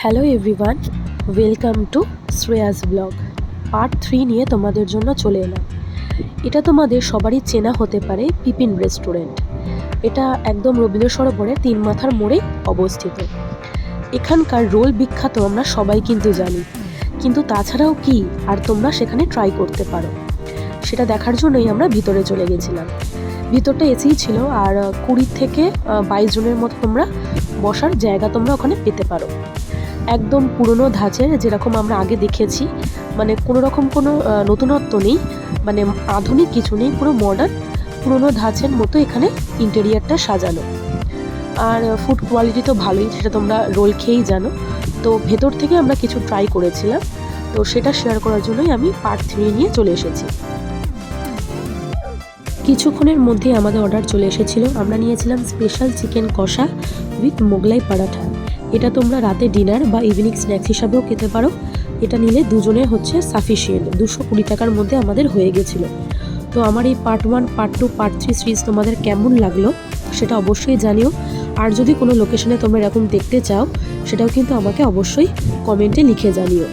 Hello everyone, welcome to Shreyas blog. Part 3 নিয়ে তোমাদের জন্য চলে এলাম। এটা তোমাদের সবারই চেনা হতে পারে পিপিন রেস্টুরেন্ট। এটা একদম রবীন্দ্র সরোবরে 3 মাথার মোড়ে অবস্থিত। এখানকার রোল বিখ্যাত আমরা সবাই কিন্তু জানি, কিন্তু তাছাড়াও কি আর তোমরা সেখানে ট্রাই করতে পারো সেটা দেখার জন্যই আমরা ভিতরে চলে গেছিলাম। ভিতরটা এসিই ছিল, আর 20 থেকে 22 জনের মতো তোমরা বসার জায়গা তোমরা ওখানে পেতে পারো। একদম পুরনো ধাঁচের, যেরকম আমরা আগে দেখেছি, মানে কোনো রকম কোনো নতুনত্ব নেই, মানে আধুনিক কিছু নেই, পুরো মডার্ন পুরনো ধাঁচের মতো এখানে ইন্টেরিয়ারটা সাজানো। আর ফুড কোয়ালিটি তো ভালোই, সেটা তোমরা রোল খেয়েই জানো। তো ভেতর থেকে আমরা কিছু ট্রাই করেছিলাম, তো সেটা শেয়ার করার জন্যই আমি পার্ট 3 নিয়ে চলে এসেছি। কিছুক্ষণের মধ্যে আমাদের অর্ডার চলে এসেছিলো। আমরা নিয়েছিলাম স্পেশাল চিকেন কষা উইথ মোগলাই পরাঠা। এটা তোমরা রাতে ডিনার বা ইভিনিং স্ন্যাক্স হিসাবেও খেতে পারো। এটা নিলে দুজনের হচ্ছে সাফিসিয়েন্ট, 220 টাকার মধ্যে আমাদের হয়ে গেছিলো। তো আমার এই পার্ট 1, পার্ট 2, পার্ট 3 সিরিজ তোমাদের কেমন লাগলো সেটা অবশ্যই জানিও। আর যদি কোনো লোকেশনে তোমরা এরকম দেখতে চাও, সেটাও কিন্তু আমাকে অবশ্যই কমেন্টে লিখে জানিও।